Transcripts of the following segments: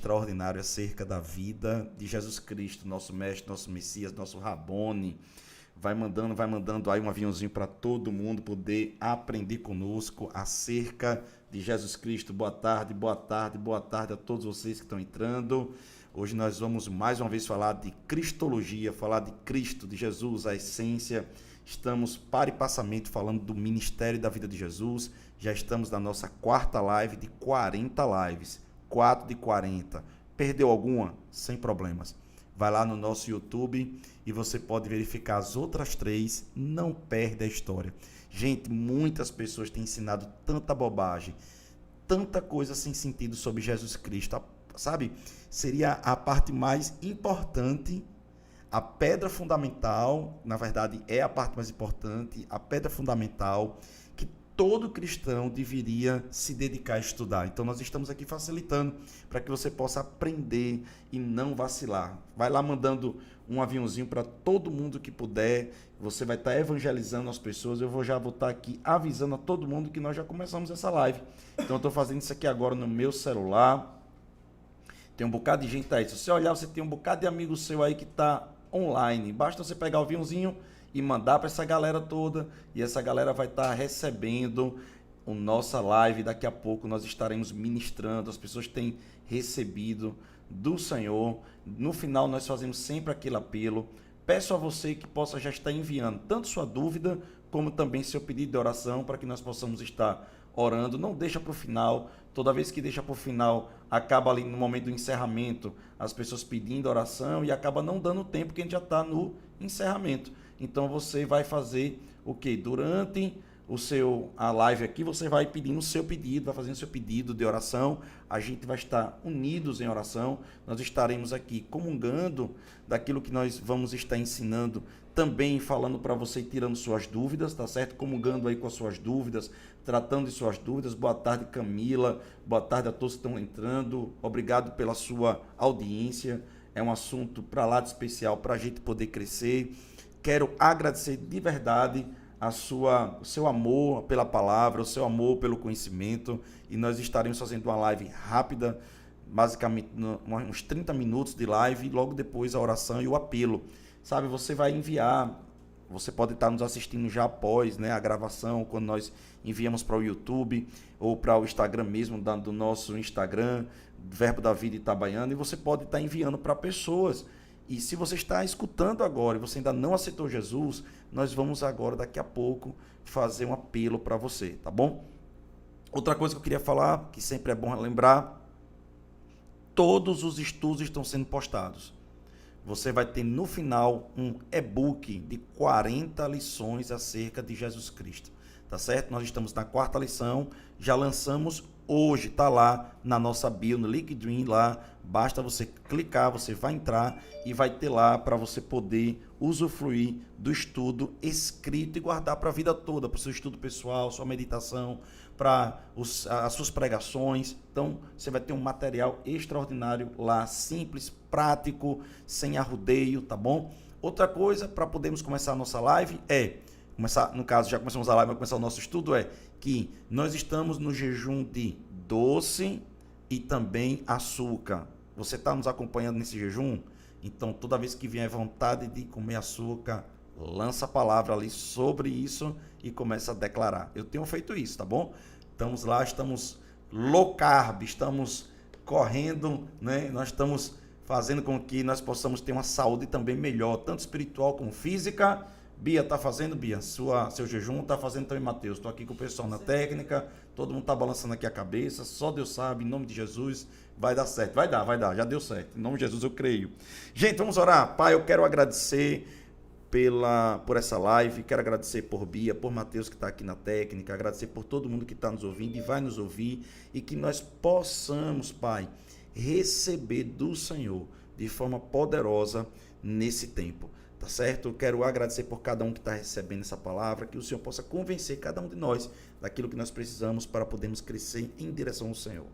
extraordinário acerca da vida de Jesus Cristo, nosso mestre, nosso Messias, nosso Rabone. Vai mandando aí um aviãozinho para todo mundo poder aprender conosco acerca de Jesus Cristo. Boa tarde, boa tarde, boa tarde a todos vocês que estão entrando. Hoje nós vamos mais uma vez falar de Cristologia, falar de Cristo, de Jesus, a essência. Estamos para e passamento falando do ministério da vida de Jesus. Já estamos na nossa quarta live de 40 lives. 4 de 40. Perdeu alguma? Sem problemas. Vai lá no nosso YouTube e você pode verificar as outras 3. Não perde a história. Gente, muitas pessoas têm ensinado tanta bobagem, tanta coisa sem sentido sobre Jesus Cristo. Sabe? Seria a parte mais importante, a pedra fundamental, na verdade é a parte mais importante, a pedra fundamental que todo cristão deveria se dedicar a estudar. Então nós estamos aqui facilitando para que você possa aprender e não vacilar. Vai lá mandando um aviãozinho para todo mundo que puder. Você vai estar evangelizando as pessoas. Eu já vou estar aqui avisando a todo mundo que nós já começamos essa live. Então eu estou fazendo isso aqui agora no meu celular. Tem um bocado de gente aí. Se você olhar, você tem um bocado de amigo seu aí que está online. Basta você pegar o aviãozinho e mandar para essa galera toda. E essa galera vai estar recebendo a nossa live. Daqui a pouco nós estaremos ministrando. As pessoas têm recebido do Senhor. No final nós fazemos sempre aquele apelo. Peço a você que possa já estar enviando tanto sua dúvida como também seu pedido de oração para que nós possamos estar orando. Não deixa para o final. Toda vez que deixa para o final, acaba ali no momento do encerramento, as pessoas pedindo oração e acaba não dando tempo que a gente já está no encerramento. Então você vai fazer o quê? Durante a live aqui, você vai pedindo o seu pedido, vai fazendo o seu pedido de oração. A gente vai estar unidos em oração. Nós estaremos aqui comungando daquilo que nós vamos estar ensinando, também falando para você, tirando suas dúvidas, tá certo? Comungando aí com as suas dúvidas, tratando de suas dúvidas. Boa tarde, Camila. Boa tarde a todos que estão entrando. Obrigado pela sua audiência. É um assunto para lá de especial para a gente poder crescer. Quero agradecer de verdade o seu amor pela palavra, o seu amor pelo conhecimento. E nós estaremos fazendo uma live rápida, basicamente uns 30 minutos de live, e logo depois a oração e o apelo. Sabe, você vai enviar, você pode estar nos assistindo já após, né, a gravação, quando nós enviamos para o YouTube ou para o Instagram mesmo, do nosso Instagram, Verbo da Vida Itabaiana, e você pode estar enviando para pessoas. E se você está escutando agora e você ainda não aceitou Jesus, nós vamos agora, daqui a pouco, fazer um apelo para você, tá bom? Outra coisa que eu queria falar, que sempre é bom lembrar, todos os estudos estão sendo postados. Você vai ter no final um e-book de 40 lições acerca de Jesus Cristo, tá certo? Nós estamos na 4ª lição, já lançamos hoje, tá lá na nossa bio, no LinkedIn lá, basta você clicar, você vai entrar e vai ter lá para você poder usufruir do estudo escrito e guardar para a vida toda, para o seu estudo pessoal, sua meditação, para as suas pregações. Então, você vai ter um material extraordinário lá, simples, prático, sem arrudeio, tá bom? Outra coisa, para podermos começar a nossa live no caso, já começamos a live, vai começar o nosso estudo, que nós estamos no jejum de doce e também açúcar. Você está nos acompanhando nesse jejum? Então, toda vez que vier vontade de comer açúcar, lança a palavra ali sobre isso e começa a declarar. Eu tenho feito isso, tá bom? Estamos lá, estamos low carb, estamos correndo, né? Nós estamos fazendo com que nós possamos ter uma saúde também melhor, tanto espiritual como física. Bia, tá fazendo, Bia? Seu jejum tá fazendo também, Matheus. Estou aqui com o pessoal na técnica, todo mundo tá balançando aqui a cabeça, só Deus sabe, em nome de Jesus, vai dar certo. Vai dar, já deu certo. Em nome de Jesus eu creio. Gente, vamos orar. Pai, eu quero agradecer por essa live, quero agradecer por Bia, por Matheus que está aqui na técnica, agradecer por todo mundo que está nos ouvindo e vai nos ouvir, e que nós possamos, Pai, receber do Senhor de forma poderosa nesse tempo. Tá certo? Eu quero agradecer por cada um que está recebendo essa palavra, que o Senhor possa convencer cada um de nós daquilo que nós precisamos para podermos crescer em direção ao Senhor.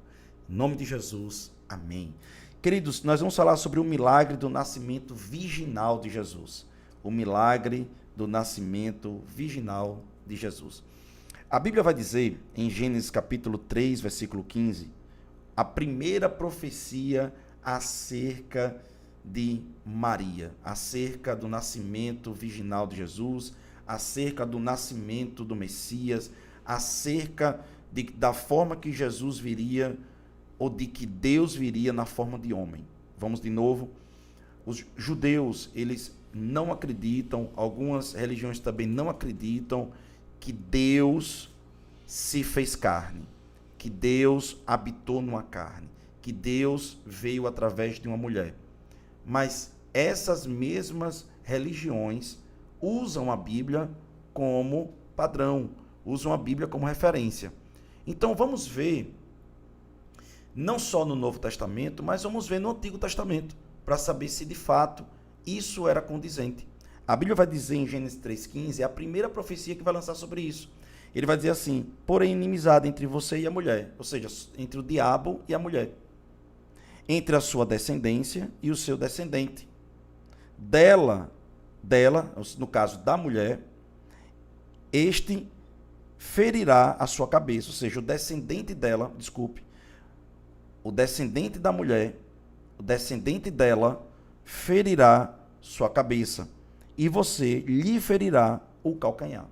Em nome de Jesus, amém. Queridos, nós vamos falar sobre o milagre do nascimento virginal de Jesus. O milagre do nascimento virginal de Jesus. A Bíblia vai dizer, em Gênesis capítulo 3, versículo 15, a primeira profecia acerca de Maria, acerca do nascimento virginal de Jesus, acerca do nascimento do Messias, acerca da forma que Jesus viria, ou de que Deus viria na forma de homem. Vamos de novo. Os judeus, eles não acreditam, algumas religiões também não acreditam que Deus se fez carne, que Deus habitou numa carne, que Deus veio através de uma mulher. Mas essas mesmas religiões usam a Bíblia como padrão, usam a Bíblia como referência. Então vamos ver, não só no Novo Testamento, mas vamos ver no Antigo Testamento, para saber se de fato isso era condizente. A Bíblia vai dizer em Gênesis 3,15, é a primeira profecia que vai lançar sobre isso. Ele vai dizer assim: porém inimizade entre você e a mulher, ou seja, entre o diabo e a mulher, entre a sua descendência e o seu descendente. Dela, no caso da mulher, este ferirá a sua cabeça, ou seja, o descendente dela, o descendente da mulher, o descendente dela ferirá sua cabeça, e você lhe ferirá o calcanhar.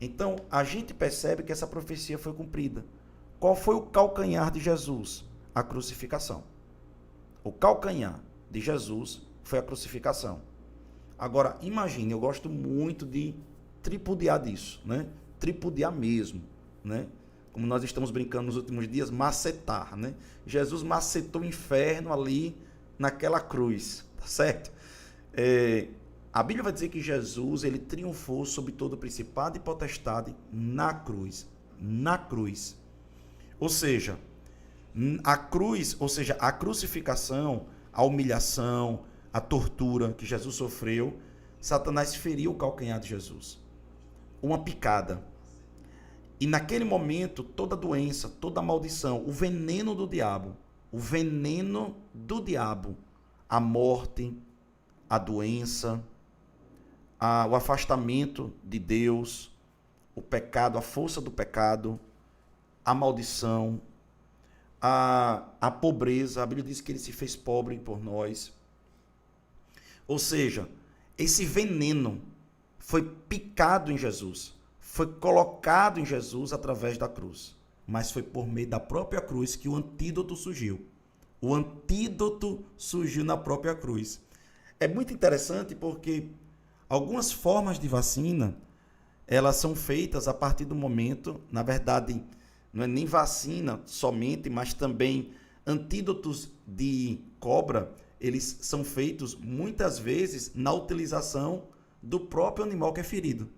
Então, a gente percebe que essa profecia foi cumprida. Qual foi o calcanhar de Jesus? A crucificação. O calcanhar de Jesus foi a crucificação. Agora, imagine, eu gosto muito de tripudiar disso, né? Tripudiar mesmo, né? Como nós estamos brincando nos últimos dias, macetar, né? Jesus macetou o inferno ali naquela cruz, tá certo? A Bíblia vai dizer que Jesus, ele triunfou sobre todo principado e potestade na cruz. Na cruz. Ou seja, a cruz, ou seja, a crucificação, a humilhação, a tortura que Jesus sofreu, Satanás feriu o calcanhar de Jesus. Uma picada. E naquele momento, toda doença, toda maldição, o veneno do diabo, a morte, a doença, o afastamento de Deus, o pecado, a força do pecado, a maldição, a pobreza. A Bíblia diz que ele se fez pobre por nós. Ou seja, esse veneno foi picado em Jesus, foi colocado em Jesus através da cruz, mas foi por meio da própria cruz que o antídoto surgiu. O antídoto surgiu na própria cruz. É muito interessante porque algumas formas de vacina, elas são feitas a partir do momento, na verdade, não é nem vacina somente, mas também antídotos de cobra, eles são feitos muitas vezes na utilização do próprio animal que é ferido.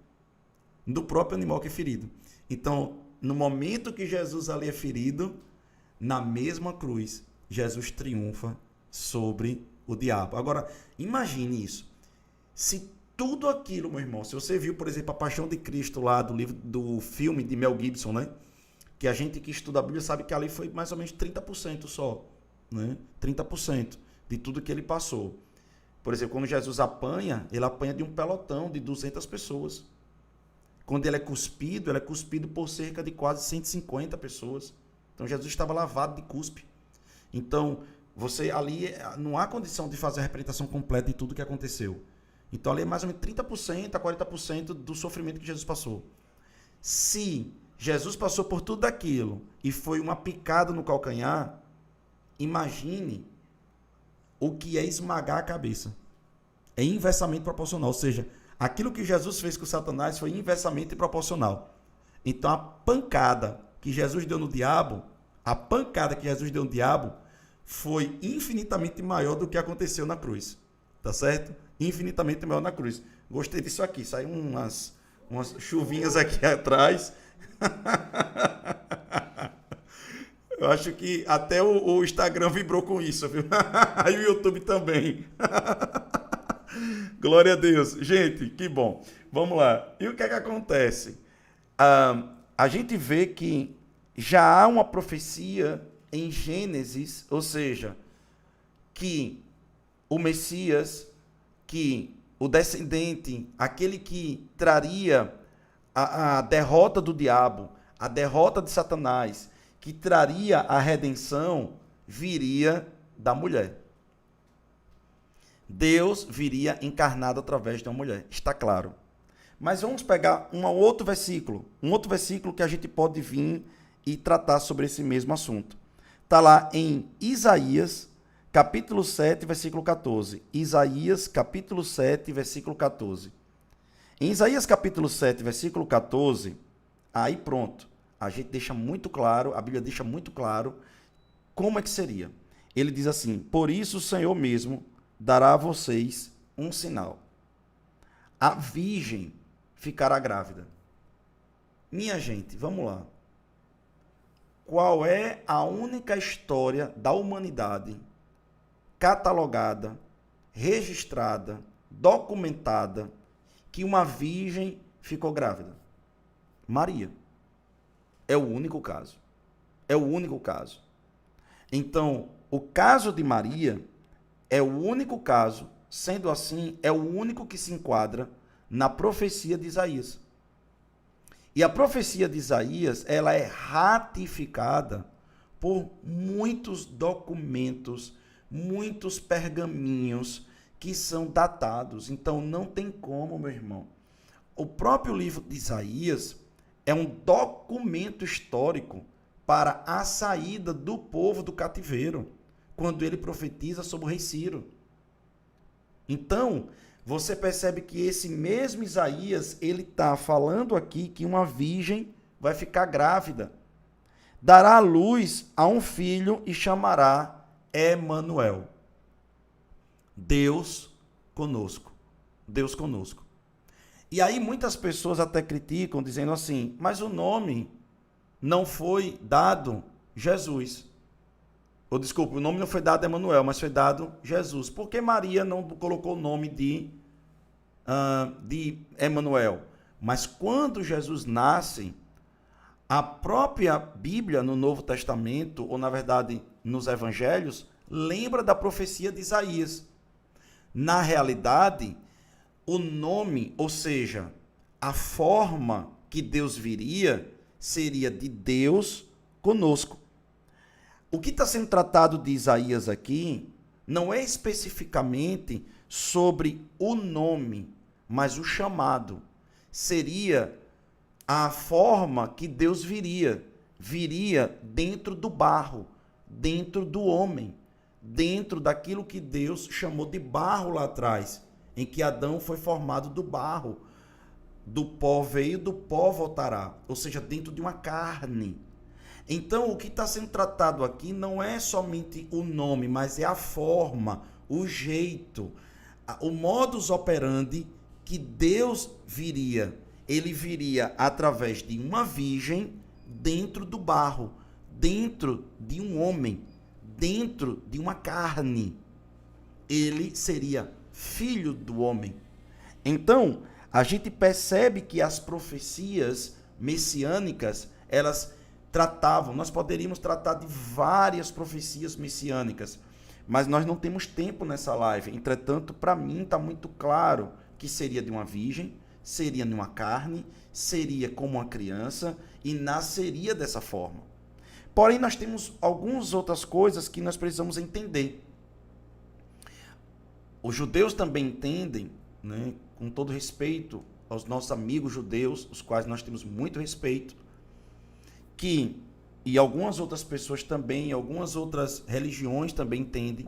Então, no momento que Jesus ali é ferido, na mesma cruz, Jesus triunfa sobre o diabo. Agora, imagine isso. Se tudo aquilo, meu irmão, se você viu, por exemplo, a Paixão de Cristo lá do filme de Mel Gibson, né? Que a gente que estuda a Bíblia sabe que ali foi mais ou menos 30% só, né? 30% de tudo que ele passou. Por exemplo, quando Jesus apanha, ele apanha de um pelotão de 200 pessoas. Quando ele é cuspido por cerca de quase 150 pessoas. Então, Jesus estava lavado de cuspe. Então, você ali, não há condição de fazer a representação completa de tudo que aconteceu. Então, ali é mais ou menos 30% a 40% do sofrimento que Jesus passou. Se Jesus passou por tudo aquilo e foi uma picada no calcanhar, imagine o que é esmagar a cabeça. É inversamente proporcional, ou seja, aquilo que Jesus fez com Satanás foi inversamente proporcional. Então, a pancada que Jesus deu no diabo, foi infinitamente maior do que aconteceu na cruz. Tá certo? Infinitamente maior na cruz. Gostei disso aqui. Saiu umas chuvinhas aqui atrás. Eu acho que até o Instagram vibrou com isso, viu? Aí o YouTube também. Glória a Deus. Gente, que bom. Vamos lá. E o que é que acontece? A gente vê que já há uma profecia em Gênesis, ou seja, que o Messias, que o descendente, aquele que traria a derrota do diabo, a derrota de Satanás, que traria a redenção viria da mulher. Deus viria encarnado através de uma mulher, está claro. Mas vamos pegar um outro versículo que a gente pode vir e tratar sobre esse mesmo assunto. Está lá em Isaías, capítulo 7, versículo 14. Isaías, capítulo 7, versículo 14. Em Isaías, capítulo 7, versículo 14, aí pronto. A gente deixa muito claro, a Bíblia deixa muito claro como é que seria. Ele diz assim: por isso o Senhor mesmo dará a vocês um sinal. A virgem ficará grávida. Minha gente, vamos lá. Qual é a única história da humanidade catalogada, registrada, documentada, que uma virgem ficou grávida? Maria. É o único caso. É o único caso. Então, o caso de Maria é o único caso, sendo assim, é o único que se enquadra na profecia de Isaías. E a profecia de Isaías, ela é ratificada por muitos documentos, muitos pergaminhos que são datados. Então, não tem como, meu irmão. O próprio livro de Isaías é um documento histórico para a saída do povo do cativeiro, quando ele profetiza sobre o rei Ciro. Então, você percebe que esse mesmo Isaías, ele está falando aqui que uma virgem vai ficar grávida, dará à luz a um filho e chamará Emanuel. Deus conosco. Deus conosco. E aí muitas pessoas até criticam, dizendo assim, mas o nome não foi dado Jesus. Ou desculpa, o nome não foi dado Emanuel, mas foi dado Jesus. Por que Maria não colocou o nome de Emanuel? Mas quando Jesus nasce, a própria Bíblia no Novo Testamento, ou na verdade nos Evangelhos, lembra da profecia de Isaías. Na realidade, o nome, ou seja, a forma que Deus viria, seria de Deus conosco. O que está sendo tratado de Isaías aqui não é especificamente sobre o nome, mas o chamado. Seria a forma que Deus viria. Viria dentro do barro, dentro do homem, dentro daquilo que Deus chamou de barro lá atrás, em que Adão foi formado do barro. Do pó veio, do pó voltará. Ou seja, dentro de uma carne. Então, o que está sendo tratado aqui não é somente o nome, mas é a forma, o jeito, o modus operandi que Deus viria. Ele viria através de uma virgem dentro do barro, dentro de um homem, dentro de uma carne. Ele seria filho do homem. Então, a gente percebe que as profecias messiânicas, elas tratavam, nós poderíamos tratar de várias profecias messiânicas, mas nós não temos tempo nessa live. Entretanto, para mim está muito claro que seria de uma virgem, seria de uma carne, seria como uma criança e nasceria dessa forma. Porém, nós temos algumas outras coisas que nós precisamos entender. Os judeus também entendem, né, com todo respeito aos nossos amigos judeus, os quais nós temos muito respeito, que, e algumas outras pessoas também, algumas outras religiões também entendem,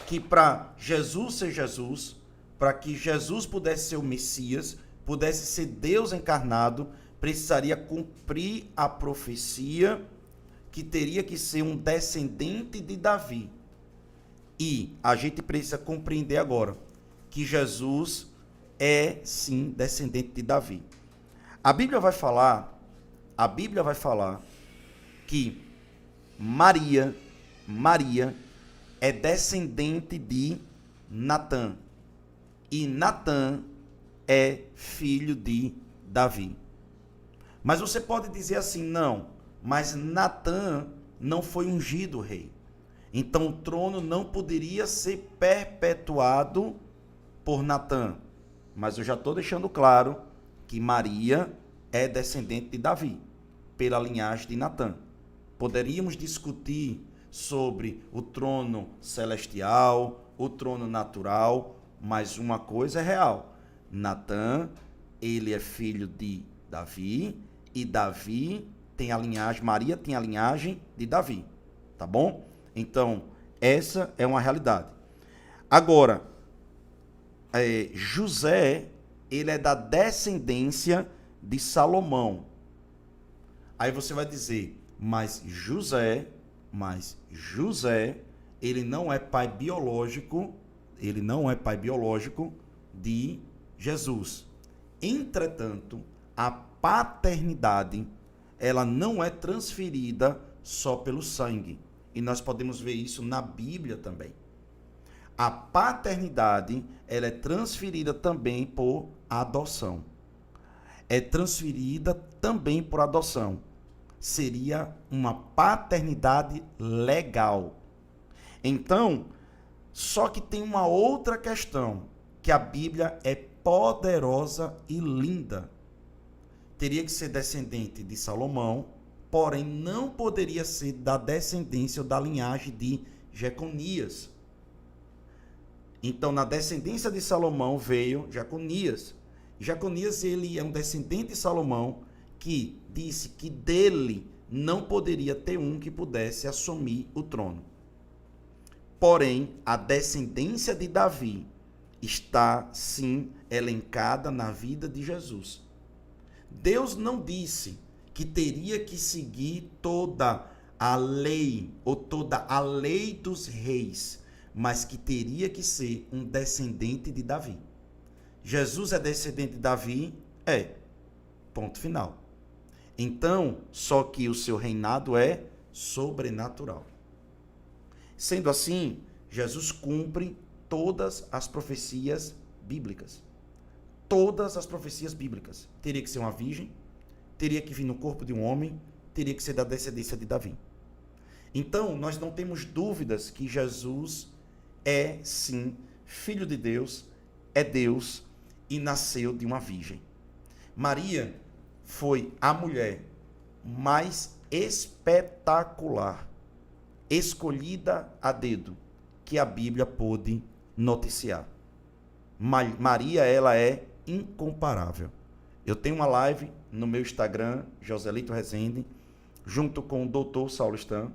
que para Jesus ser Jesus, para que Jesus pudesse ser o Messias, pudesse ser Deus encarnado, precisaria cumprir a profecia que teria que ser um descendente de Davi. E a gente precisa compreender agora que Jesus é sim descendente de Davi. A Bíblia vai falar que Maria é descendente de Natã. E Natã é filho de Davi. Mas você pode dizer assim, não, mas Natã não foi ungido rei. Então o trono não poderia ser perpetuado por Natã. Mas eu já estou deixando claro que Maria é descendente de Davi, pela linhagem de Natã. Poderíamos discutir sobre o trono celestial, o trono natural, mas uma coisa é real. Natã, ele é filho de Davi, e Davi tem a linhagem, Maria tem a linhagem de Davi, tá bom? Então, essa é uma realidade. Agora, José, ele é da descendência de Salomão. Aí você vai dizer, mas José, ele não é pai biológico, de Jesus. Entretanto, a paternidade, ela não é transferida só pelo sangue. E nós podemos ver isso na Bíblia também. A paternidade, ela é transferida também por adoção. Seria uma paternidade legal. Então, só que tem uma outra questão, que a Bíblia é poderosa e linda. Teria que ser descendente de Salomão, porém não poderia ser da descendência ou da linhagem de Jeconias. Então, na descendência de Salomão veio Jeconias. Jeconias, ele é um descendente de Salomão que disse que dele não poderia ter um que pudesse assumir o trono. Porém, a descendência de Davi está, sim, elencada na vida de Jesus. Deus não disse que teria que seguir toda a lei, ou toda a lei dos reis, mas que teria que ser um descendente de Davi. Jesus é descendente de Davi? É. Ponto final. Então, só que o seu reinado é sobrenatural. Sendo assim, Jesus cumpre todas as profecias bíblicas. Todas as profecias bíblicas. Teria que ser uma virgem, teria que vir no corpo de um homem, teria que ser da descendência de Davi. Então, nós não temos dúvidas que Jesus é, sim, filho de Deus, é Deus e nasceu de uma virgem. Maria foi a mulher mais espetacular, escolhida a dedo, que a Bíblia pôde noticiar. Maria, ela é incomparável. Eu tenho uma live no meu Instagram, Joselito Rezende, junto com o Dr. Saulo Stan,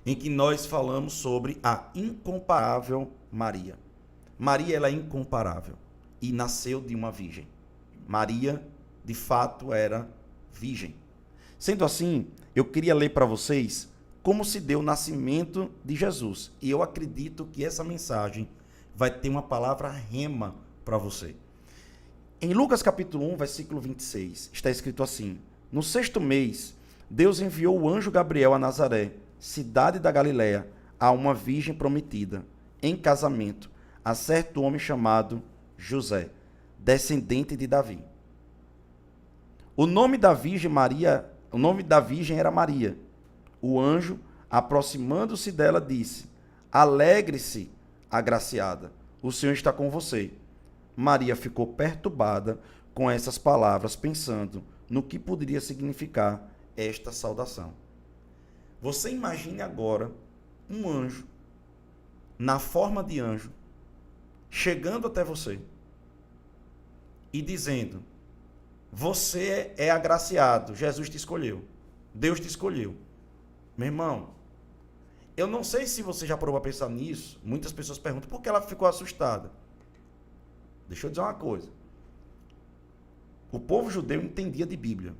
em que nós falamos sobre a incomparável Maria. Maria, ela é incomparável e nasceu de uma virgem. Maria, de fato, era virgem. Sendo assim, eu queria ler para vocês como se deu o nascimento de Jesus. E eu acredito que essa mensagem vai ter uma palavra rema para você. Em Lucas capítulo 1, versículo 26, está escrito assim: no 6º mês, Deus enviou o anjo Gabriel a Nazaré, cidade da Galiléia, a uma virgem prometida, em casamento, a certo homem chamado José, descendente de Davi. O nome da virgem era Maria. O anjo, aproximando-se dela, disse: alegre-se, agraciada, o Senhor está com você. Maria ficou perturbada com essas palavras, pensando no que poderia significar esta saudação. Você imagine agora um anjo, na forma de anjo, chegando até você e dizendo: você é agraciado, Jesus te escolheu, Deus te escolheu. Meu irmão, eu não sei se você já parou para pensar nisso. Muitas pessoas perguntam por que ela ficou assustada. Deixa eu dizer uma coisa. O povo judeu entendia de Bíblia.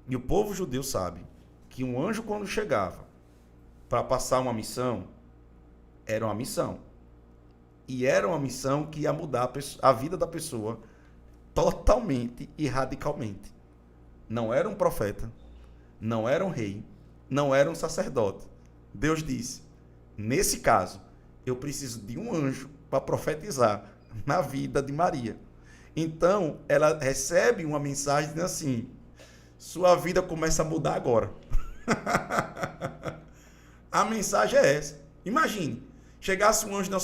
E o povo judeu sabe que um anjo, quando chegava para passar uma missão, era uma missão. E era uma missão que ia mudar a vida da pessoa totalmente e radicalmente. Não era um profeta, não era um rei, não era um sacerdote. Deus disse: nesse caso, eu preciso de um anjo para profetizar na vida de Maria. Então, ela recebe uma mensagem dizendo assim: sua vida começa a mudar agora. A mensagem é essa. Imagine, chegasse um anjo na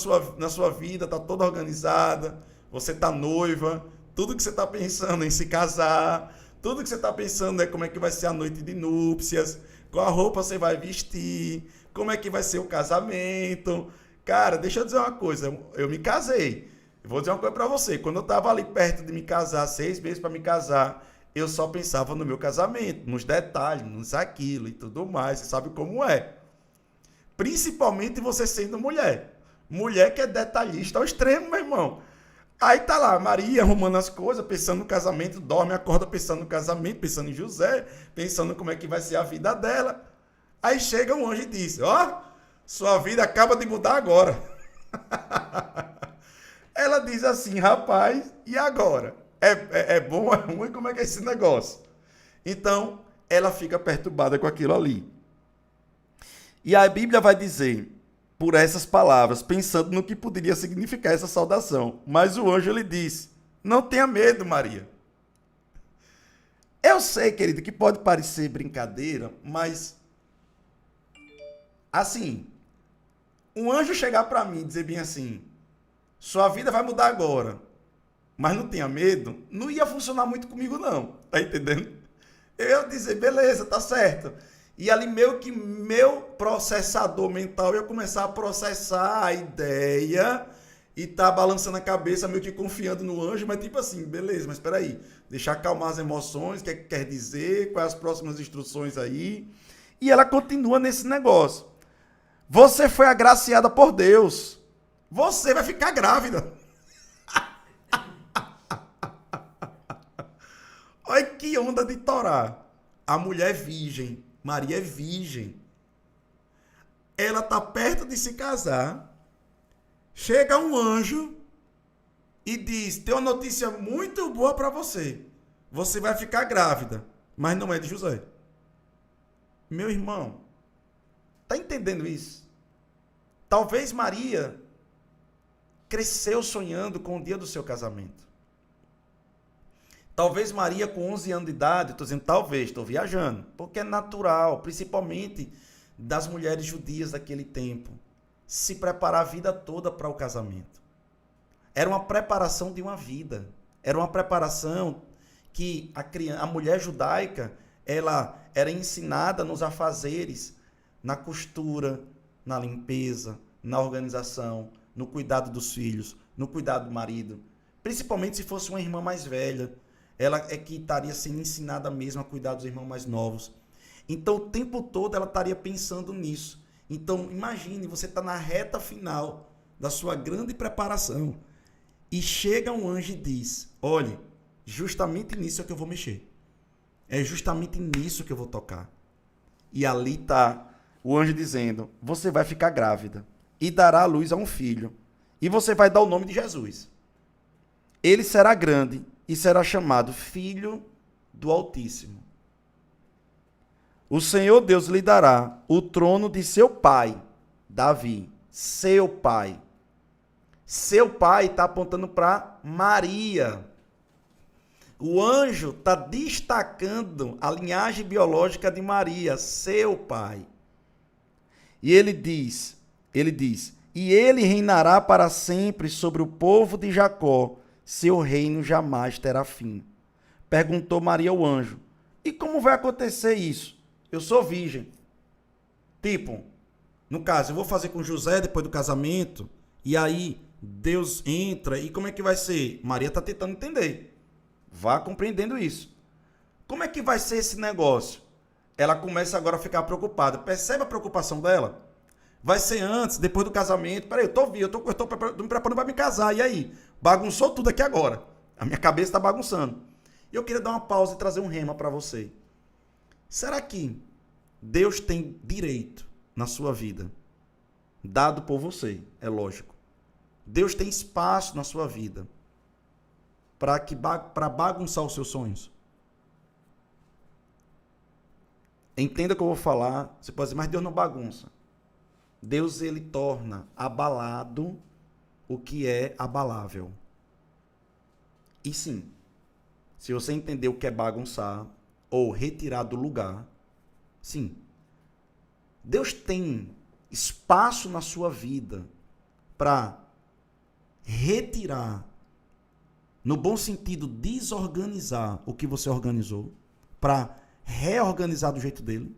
sua vida, está toda organizada, você está noiva, tudo que você está pensando em se casar, tudo que você está pensando é como é que vai ser a noite de núpcias, qual roupa você vai vestir, como é que vai ser o casamento. Cara, deixa eu dizer uma coisa, eu me casei. Eu vou dizer uma coisa pra você, quando eu tava ali perto de me casar, 6 meses pra me casar, eu só pensava no meu casamento, nos detalhes, nos aquilo e tudo mais, você sabe como é. Principalmente você sendo mulher. Mulher que é detalhista ao extremo, meu irmão. Aí tá lá, Maria arrumando as coisas, pensando no casamento, dorme, acorda pensando no casamento, pensando em José, pensando como é que vai ser a vida dela. Aí chega um anjo e diz, ó, sua vida acaba de mudar agora. Ela diz assim, rapaz, e agora? É bom, é ruim, como é que é esse negócio? Então, ela fica perturbada com aquilo ali. E a Bíblia vai dizer, por essas palavras, pensando no que poderia significar essa saudação. Mas o anjo lhe disse, não tenha medo, Maria. Eu sei, querido, que pode parecer brincadeira, mas, assim, um anjo chegar para mim e dizer bem assim, sua vida vai mudar agora, mas não tenha medo, não ia funcionar muito comigo não, tá entendendo? Eu ia dizer, beleza, tá certo. E ali meio que meu processador mental ia começar a processar a ideia e tá balançando a cabeça, meio que confiando no anjo, mas tipo assim, beleza, mas espera aí, deixar acalmar as emoções, o que quer dizer, quais as próximas instruções aí. E ela continua nesse negócio. Você foi agraciada por Deus. Você vai ficar grávida. Olha que onda de Torá. A mulher é virgem. Maria é virgem. Ela está perto de se casar. Chega um anjo e diz, tem uma notícia muito boa para você. Você vai ficar grávida, mas não é de José. Meu irmão, tá entendendo isso? Talvez Maria cresceu sonhando com o dia do seu casamento. Talvez Maria com 11 anos de idade, estou dizendo talvez, estou viajando, porque é natural, principalmente das mulheres judias daquele tempo, se preparar a vida toda para o casamento. Era uma preparação de uma vida, era uma preparação que a mulher judaica, ela era ensinada nos afazeres, na costura, na limpeza, na organização, no cuidado dos filhos, no cuidado do marido, principalmente se fosse uma irmã mais velha. Ela é que estaria sendo ensinada mesmo a cuidar dos irmãos mais novos. Então, o tempo todo ela estaria pensando nisso. Então, imagine, você está na reta final da sua grande preparação e chega um anjo e diz, olha, justamente nisso é que eu vou mexer. É justamente nisso que eu vou tocar. E ali está o anjo dizendo, você vai ficar grávida e dará à luz a um filho. E você vai dar o nome de Jesus. Ele será grande e será chamado Filho do Altíssimo. O Senhor Deus lhe dará o trono de seu pai, Davi. Seu pai. Seu pai está apontando para Maria. O anjo está destacando a linhagem biológica de Maria, seu pai. E ele diz, e ele reinará para sempre sobre o povo de Jacó, seu reino jamais terá fim. Perguntou Maria ao anjo, e como vai acontecer isso? Eu sou virgem. Tipo, no caso, eu vou fazer com José depois do casamento, e aí Deus entra, e como é que vai ser? Maria está tentando entender. Vá compreendendo isso. Como é que vai ser esse negócio? Ela começa agora a ficar preocupada. Percebe a preocupação dela? Vai ser antes, depois do casamento. Peraí, eu tô me preparando para me casar. E aí? Bagunçou tudo aqui agora. A minha cabeça está bagunçando. E eu queria dar uma pausa e trazer um rema para você. Será que Deus tem direito na sua vida? Dado por você, é lógico. Deus tem espaço na sua vida para bagunçar os seus sonhos? Entenda o que eu vou falar. Você pode dizer, mas Deus não bagunça. Deus, ele torna abalado o que é abalável. E sim, se você entender o que é bagunçar ou retirar do lugar, sim, Deus tem espaço na sua vida para retirar, no bom sentido, desorganizar o que você organizou, para reorganizar do jeito dele.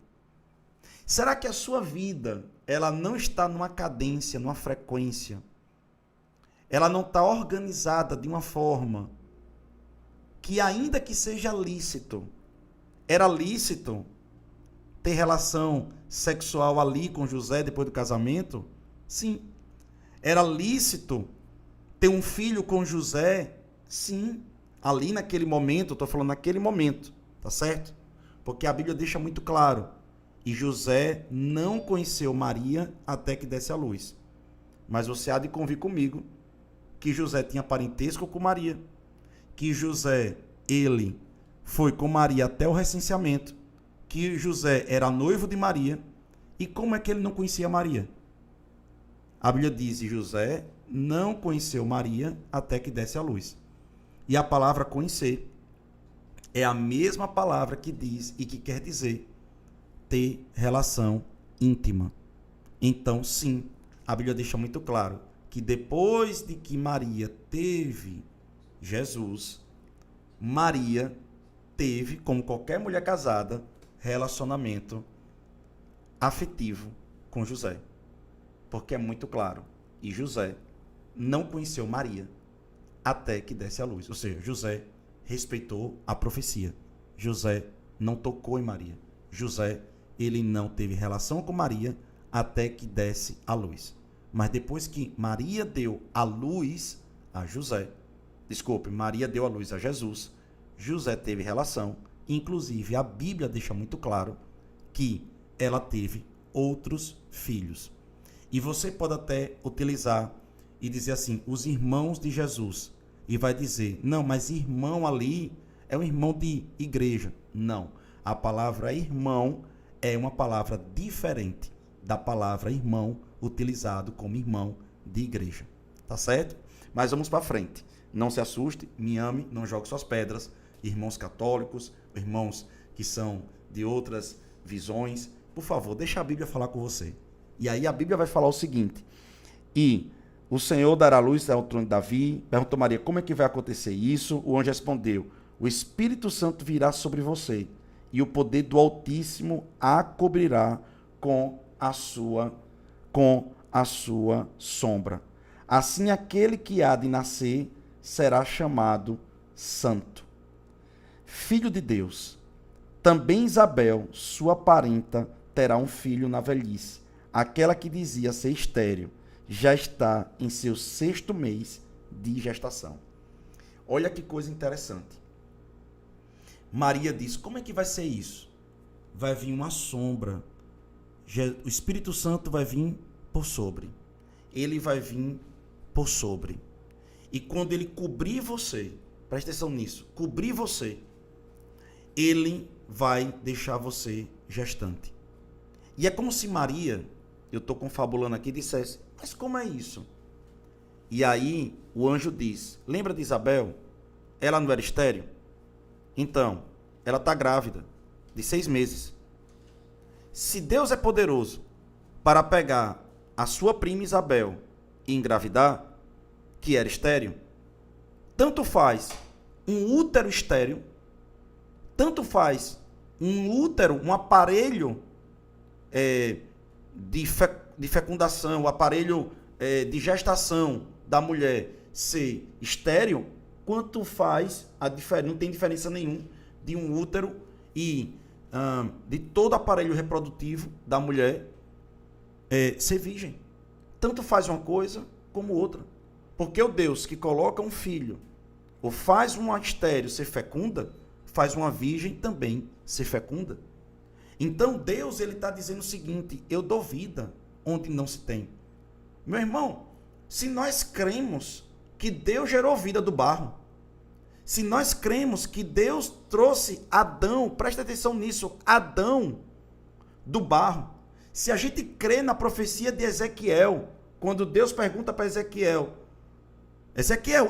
Será que a sua vida, ela não está numa cadência, numa frequência? Ela não está organizada de uma forma que, ainda que seja lícito, era lícito ter relação sexual ali com José depois do casamento? Sim. Era lícito ter um filho com José? Sim. Ali naquele momento, eu estou falando naquele momento, tá certo? Porque a Bíblia deixa muito claro. E José não conheceu Maria até que desse à luz. Mas você há de convir comigo que José tinha parentesco com Maria. Que José, ele foi com Maria até o recenseamento. Que José era noivo de Maria. E como é que ele não conhecia Maria? A Bíblia diz: José não conheceu Maria até que desse à luz. E a palavra conhecer é a mesma palavra que diz e que quer dizer ter relação íntima. Então, sim, a Bíblia deixa muito claro que depois de que Maria teve Jesus, Maria teve, como qualquer mulher casada, relacionamento afetivo com José. Porque é muito claro. E José não conheceu Maria até que desse à luz. Ou seja, José respeitou a profecia. José não tocou em Maria. José, ele não teve relação com Maria até que desse à luz. Mas depois que Maria deu a luz a José, Maria deu a luz a Jesus, José teve relação. Inclusive, a Bíblia deixa muito claro que ela teve outros filhos. E você pode até utilizar e dizer assim, os irmãos de Jesus. E vai dizer, não, mas irmão ali é um irmão de igreja. Não, a palavra irmão é uma palavra diferente da palavra irmão utilizado como irmão de igreja. Tá certo? Mas vamos para frente. Não se assuste, me ame, não jogue suas pedras. Irmãos católicos, irmãos que são de outras visões, por favor, deixa a Bíblia falar com você. E aí a Bíblia vai falar o seguinte: e o Senhor dará luz ao trono de Davi. Perguntou Maria, como é que vai acontecer isso? O anjo respondeu, o Espírito Santo virá sobre você, e o poder do Altíssimo a cobrirá com a sua sombra. Assim aquele que há de nascer será chamado Santo, Filho de Deus. Também Isabel, sua parenta, terá um filho na velhice. Aquela que dizia ser estéril já está em seu 6º mês de gestação. Olha que coisa interessante. Maria diz, como é que vai ser isso? Vai vir uma sombra. O Espírito Santo vai vir por sobre. Ele vai vir por sobre. E quando ele cobrir você, presta atenção nisso, cobrir você, ele vai deixar você gestante. E é como se Maria, eu estou confabulando aqui, dissesse, mas como é isso? E aí o anjo diz, lembra de Isabel? Ela não era estéril? Então, ela está grávida de 6 meses. Se Deus é poderoso para pegar a sua prima Isabel e engravidar, que era estéril, tanto faz um útero estéril, tanto faz um útero, um aparelho de fecundação, o aparelho de gestação da mulher ser estéril, quanto faz a diferença, não tem diferença nenhuma de um útero e de todo aparelho reprodutivo da mulher ser virgem. Tanto faz uma coisa como outra. Porque o Deus que coloca um filho, ou faz uma estéril ser fecunda, faz uma virgem também ser fecunda. Então Deus, ele está dizendo o seguinte, eu dou vida onde não se tem. Meu irmão, se nós cremos que Deus gerou vida do barro, se nós cremos que Deus trouxe Adão, presta atenção nisso, Adão do barro, se a gente crê na profecia de Ezequiel, quando Deus pergunta para Ezequiel,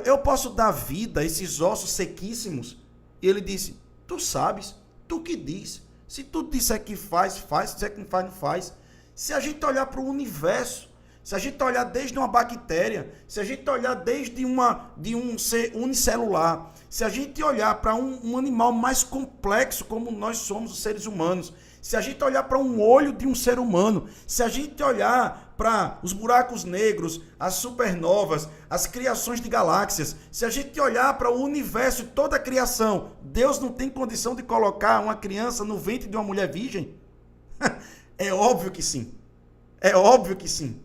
eu posso dar vida a esses ossos sequíssimos? E ele disse, tu sabes, tu que diz. Se tu disser que faz, faz. Se disser que não faz, não faz. Se a gente olhar para o universo, se a gente olhar desde uma bactéria, se a gente olhar desde um ser unicelular, se a gente olhar para um animal mais complexo como nós somos, os seres humanos, se a gente olhar para um olho de um ser humano, se a gente olhar para os buracos negros, as supernovas, as criações de galáxias, se a gente olhar para o universo e toda a criação, Deus não tem condição de colocar uma criança no ventre de uma mulher virgem? É óbvio que sim. É óbvio que sim.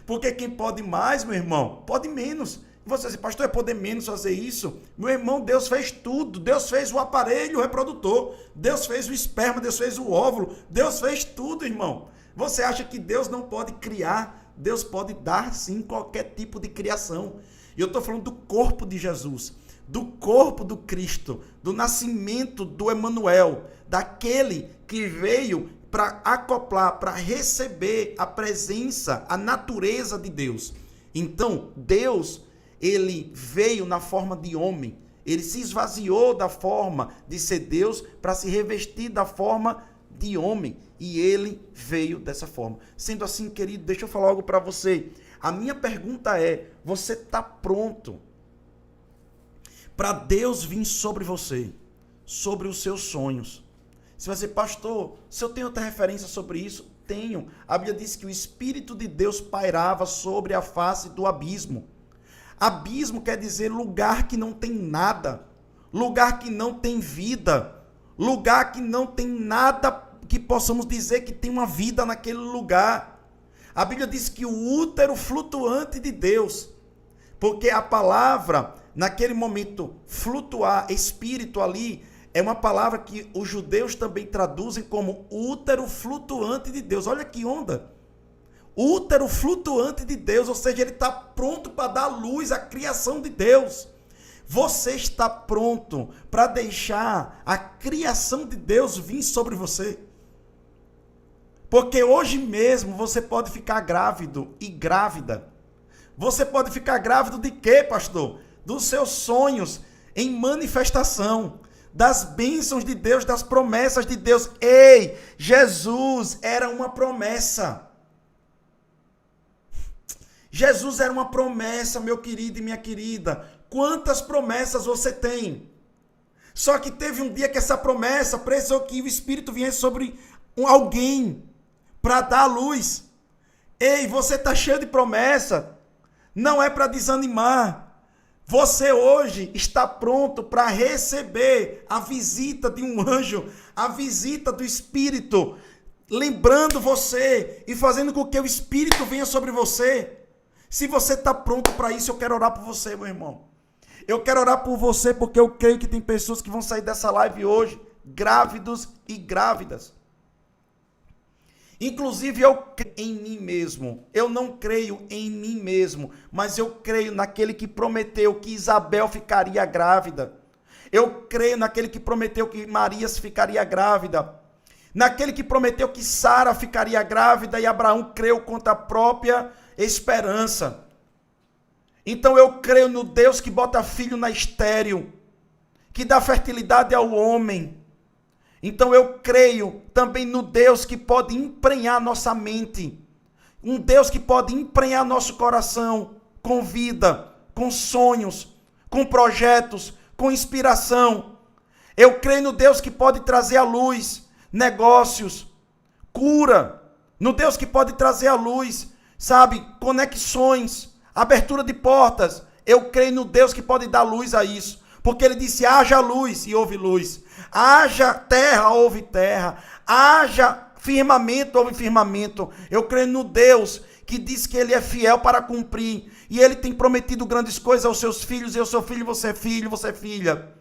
Porque quem pode mais, meu irmão, pode menos. Você diz, pastor, é poder menos fazer isso? Meu irmão, Deus fez tudo. Deus fez o aparelho reprodutor. Deus fez o esperma, Deus fez o óvulo. Deus fez tudo, irmão. Você acha que Deus não pode criar? Deus pode dar, sim, qualquer tipo de criação. E eu estou falando do corpo de Jesus, do corpo do Cristo, do nascimento do Emanuel, daquele que veio para acoplar, para receber a presença, a natureza de Deus. Então, Deus, ele veio na forma de homem. Ele se esvaziou da forma de ser Deus para se revestir da forma de homem. E ele veio dessa forma. Sendo assim, querido, deixa eu falar algo para você. A minha pergunta é, você está pronto para Deus vir sobre você, sobre os seus sonhos? Se você, pastor, se eu tenho outra referência sobre isso, tenho. A Bíblia diz que o Espírito de Deus pairava sobre a face do abismo. Abismo quer dizer lugar que não tem nada, lugar que não tem vida, lugar que não tem nada que possamos dizer que tem uma vida naquele lugar. A Bíblia diz que o útero flutuante de Deus, porque a palavra, naquele momento, flutuar, espírito ali, é uma palavra que os judeus também traduzem como útero flutuante de Deus. Olha que onda! Útero flutuante de Deus, ou seja, ele está pronto para dar luz à criação de Deus. Você está pronto para deixar a criação de Deus vir sobre você? Porque hoje mesmo você pode ficar grávido e grávida. Você pode ficar grávido de quê, pastor? Dos seus sonhos em manifestação, das bênçãos de Deus, das promessas de Deus. Ei, Jesus era uma promessa. Jesus era uma promessa, meu querido e minha querida. Quantas promessas você tem? Só que teve um dia que essa promessa precisou que o Espírito viesse sobre alguém para dar a luz. Ei, você está cheio de promessa. Não é para desanimar. Você hoje está pronto para receber a visita de um anjo, a visita do Espírito, lembrando você e fazendo com que o Espírito venha sobre você. Se você está pronto para isso, eu quero orar por você, meu irmão. Eu quero orar por você porque eu creio que tem pessoas que vão sair dessa live hoje grávidos e grávidas. Inclusive, eu creio em mim mesmo. Eu não creio em mim mesmo, mas eu creio naquele que prometeu que Isabel ficaria grávida. Eu creio naquele que prometeu que Maria ficaria grávida. Naquele que prometeu que Sara ficaria grávida e Abraão creu contra a própria esperança. Então eu creio no Deus que bota filho na estéril, que dá fertilidade ao homem. Então eu creio também no Deus que pode emprenhar nossa mente, um Deus que pode emprenhar nosso coração com vida, com sonhos, com projetos, com inspiração. Eu creio no Deus que pode trazer à luz negócios, cura, no Deus que pode trazer à luz, sabe, conexões, abertura de portas. Eu creio no Deus que pode dar luz a isso, porque ele disse, haja luz e houve luz. Haja terra, houve terra. Haja firmamento, houve firmamento. Eu creio no Deus que diz que ele é fiel para cumprir. E ele tem prometido grandes coisas aos seus filhos. Eu sou filho, você é filha.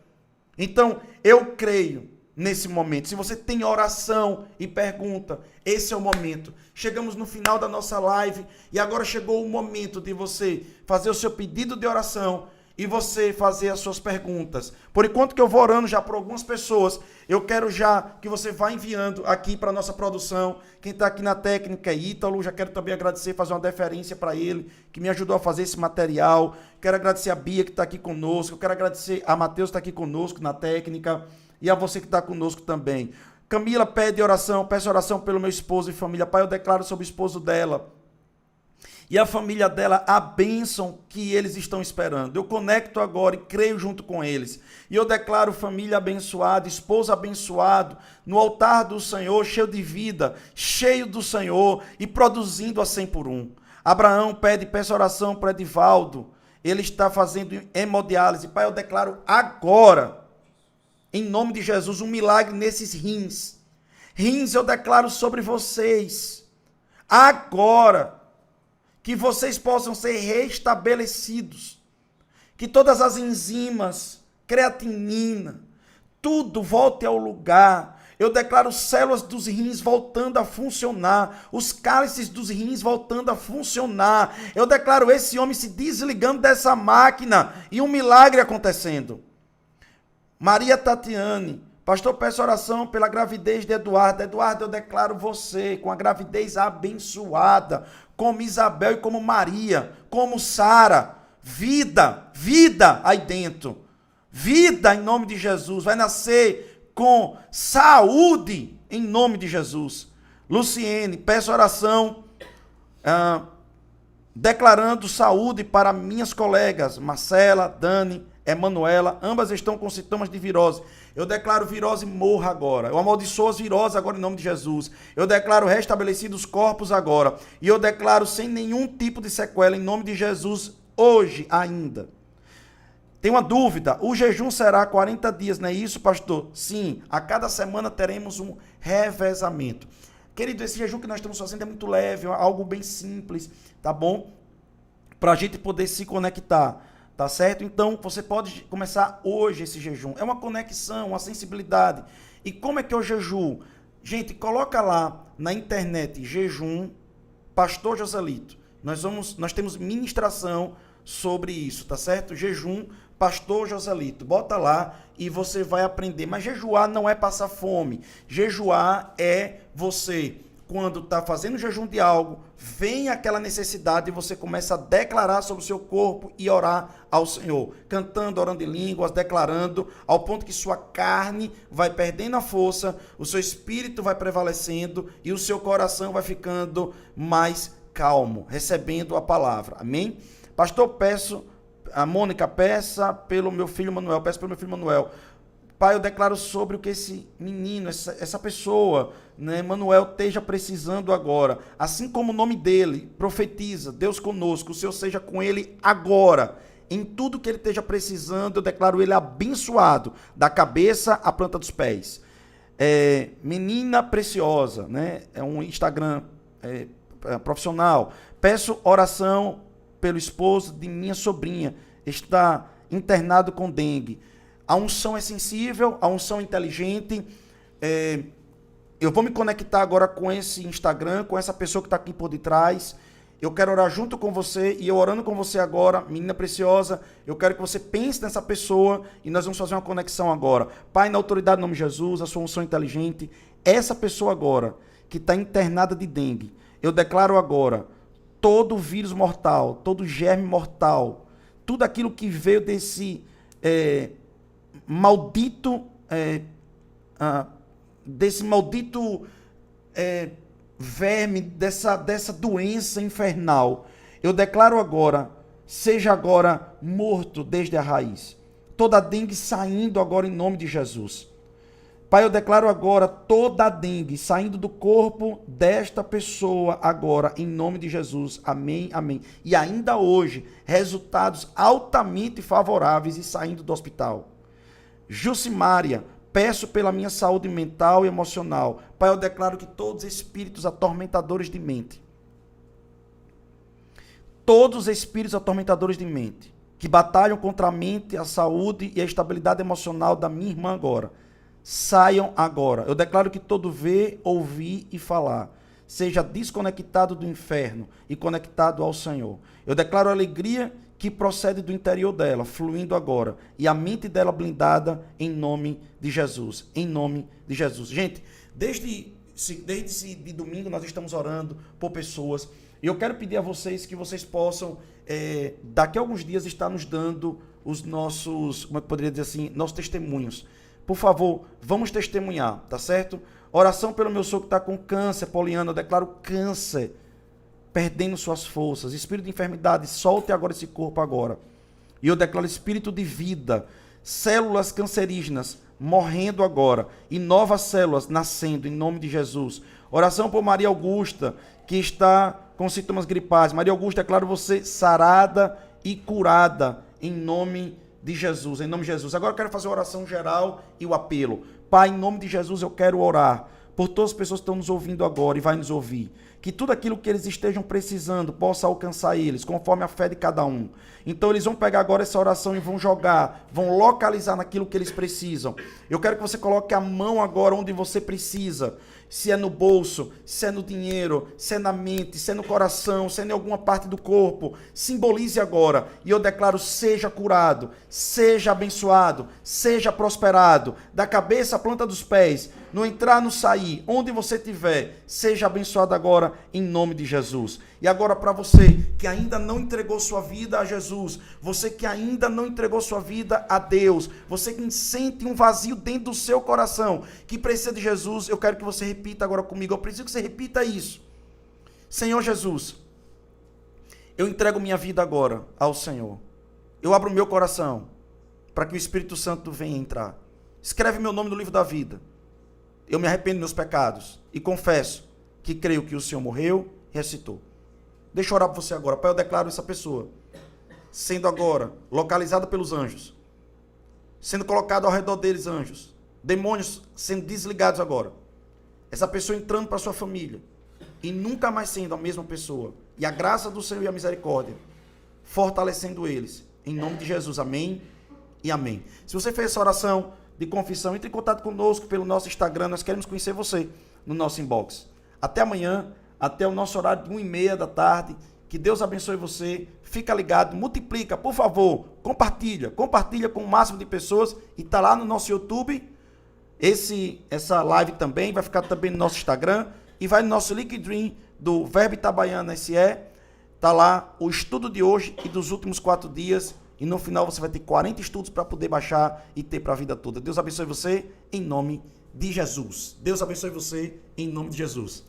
Então, eu creio nesse momento. Se você tem oração e pergunta, esse é o momento. Chegamos no final da nossa live e agora chegou o momento de você fazer o seu pedido de oração e você fazer as suas perguntas. Por enquanto que eu vou orando já por algumas pessoas, eu quero já que você vá enviando aqui para a nossa produção. Quem está aqui na técnica é Ítalo, já quero também agradecer, fazer uma deferência para ele, que me ajudou a fazer esse material. Quero agradecer a Bia que está aqui conosco, quero agradecer a Matheus que está aqui conosco na técnica e a você que está conosco também. Camila pede oração, peço oração pelo meu esposo e família. Pai, eu declaro sobre o esposo dela e a família dela a bênção que eles estão esperando. Eu conecto agora e creio junto com eles. E eu declaro família abençoada, esposo abençoado, no altar do Senhor, cheio de vida, cheio do Senhor e produzindo a 100 por 1. Abraão peça oração para Edivaldo. Ele está fazendo hemodiálise. Pai, eu declaro agora, em nome de Jesus, um milagre nesses rins. Rins eu declaro sobre vocês. Agora, que vocês possam ser restabelecidos. Que todas as enzimas, creatinina, tudo volte ao lugar. Eu declaro células dos rins voltando a funcionar, os cálices dos rins voltando a funcionar. Eu declaro esse homem se desligando dessa máquina e um milagre acontecendo. Maria Tatiane, pastor, peço oração pela gravidez de Eduardo. Eduardo, eu declaro você com a gravidez abençoada, como Isabel e como Maria, como Sara. Vida aí dentro. Vida em nome de Jesus. Vai nascer com saúde em nome de Jesus. Luciene, peço oração declarando saúde para minhas colegas, Marcela, Dani, Emanuela, ambas estão com sintomas de virose. Eu declaro virose morra agora. Eu amaldiçoo as viroses agora em nome de Jesus. Eu declaro restabelecidos os corpos agora. E eu declaro sem nenhum tipo de sequela em nome de Jesus hoje ainda. Tem uma dúvida, o jejum será 40 dias, não é isso, pastor? Sim, a cada semana teremos um revezamento. Querido, esse jejum que nós estamos fazendo é muito leve, algo bem simples, tá bom? Para a gente poder se conectar, tá certo? Então, você pode começar hoje esse jejum. É uma conexão, uma sensibilidade. E como é que é o jejum? Gente, coloca lá na internet, jejum, pastor Joselito. Nós temos ministração sobre isso, tá certo? Jejum, pastor Joselito. Bota lá e você vai aprender. Mas jejuar não é passar fome. Jejuar é você, quando está fazendo jejum de algo, vem aquela necessidade e você começa a declarar sobre o seu corpo e orar ao Senhor. Cantando, orando em línguas, declarando, ao ponto que sua carne vai perdendo a força, o seu espírito vai prevalecendo e o seu coração vai ficando mais calmo, recebendo a palavra. Amém? Pastor, peço, a Mônica, peça pelo meu filho Manuel, Pai, eu declaro sobre o que esse menino, essa pessoa, né, Manuel, esteja precisando agora. Assim como o nome dele profetiza, Deus conosco, o Senhor seja com ele agora. Em tudo que ele esteja precisando, eu declaro ele abençoado, da cabeça à planta dos pés. Menina Preciosa, né, é um Instagram profissional. Peço oração pelo esposo de minha sobrinha, está internado com dengue. A unção é sensível, a unção é inteligente. Eu vou me conectar agora com esse Instagram, com essa pessoa que está aqui por detrás. Eu quero orar junto com você, e eu orando com você agora, menina preciosa, eu quero que você pense nessa pessoa e nós vamos fazer uma conexão agora. Pai, na autoridade do nome de Jesus, a sua unção inteligente, essa pessoa agora, que está internada de dengue, eu declaro agora, todo vírus mortal, todo germe mortal, tudo aquilo que veio desse maldito verme, dessa doença infernal, eu declaro agora, seja agora morto desde a raiz. Toda a dengue saindo agora em nome de Jesus. Pai, eu declaro agora toda a dengue saindo do corpo desta pessoa agora, em nome de Jesus. Amém, amém. E ainda hoje, resultados altamente favoráveis e saindo do hospital. Jucimária, peço pela minha saúde mental e emocional. Pai, eu declaro que todos os espíritos atormentadores de mente, que batalham contra a mente, a saúde e a estabilidade emocional da minha irmã agora, saiam agora. Eu declaro que todo ver, ouvir e falar seja desconectado do inferno e conectado ao Senhor. Eu declaro a alegria que procede do interior dela, fluindo agora, e a mente dela blindada em nome de Jesus. Em nome de Jesus. Gente, desde de domingo nós estamos orando por pessoas, e eu quero pedir a vocês que vocês possam, daqui a alguns dias, estar nos dando os nossos, como eu poderia dizer assim, nossos testemunhos. Por favor, vamos testemunhar, tá certo? Oração pelo meu sogro que está com câncer, Poliana, eu declaro câncer perdendo suas forças. Espírito de enfermidade, solte agora esse corpo agora. E eu declaro espírito de vida, células cancerígenas morrendo agora e novas células nascendo em nome de Jesus. Oração por Maria Augusta, que está com sintomas gripais. Maria Augusta, declaro você sarada e curada em nome de Jesus, em nome de Jesus. Agora eu quero fazer a oração geral e o apelo. Pai, em nome de Jesus eu quero orar por todas as pessoas que estão nos ouvindo agora e vai nos ouvir. Que tudo aquilo que eles estejam precisando possa alcançar eles, conforme a fé de cada um. Então eles vão pegar agora essa oração e vão jogar, vão localizar naquilo que eles precisam. Eu quero que você coloque a mão agora onde você precisa. Se é no bolso, se é no dinheiro, se é na mente, se é no coração, se é em alguma parte do corpo. Simbolize agora. E eu declaro, seja curado, seja abençoado, seja prosperado. Da cabeça à planta dos pés, no entrar, no sair, onde você estiver, seja abençoado agora em nome de Jesus. E agora para você que ainda não entregou sua vida a Jesus, você que ainda não entregou sua vida a Deus, você que sente um vazio dentro do seu coração, que precisa de Jesus, eu quero que você repita agora comigo, eu preciso que você repita isso. Senhor Jesus, eu entrego minha vida agora ao Senhor. Eu abro meu coração para que o Espírito Santo venha entrar. Escreve meu nome no livro da vida. Eu me arrependo dos meus pecados e confesso que creio que o Senhor morreu e ressuscitou. Deixa eu orar por você agora. Pai, eu declaro essa pessoa sendo agora localizada pelos anjos, sendo colocado ao redor deles anjos, demônios sendo desligados agora, essa pessoa entrando para sua família e nunca mais sendo a mesma pessoa, e a graça do Senhor e a misericórdia fortalecendo eles, em nome de Jesus, amém e amém. Se você fez essa oração de confissão, entre em contato conosco pelo nosso Instagram, nós queremos conhecer você no nosso inbox. Até amanhã, até o nosso horário de 1h30 da tarde. Que Deus abençoe você. Fica ligado, multiplica, por favor, compartilha com o máximo de pessoas. E tá lá no nosso YouTube. Essa live também vai ficar também no nosso Instagram. E vai no nosso Liquidream do Verbo Itabaiana SE. Tá lá o estudo de hoje e dos últimos 4 dias. E no final você vai ter 40 estudos para poder baixar e ter para a vida toda. Deus abençoe você em nome de Jesus. Deus abençoe você em nome de Jesus.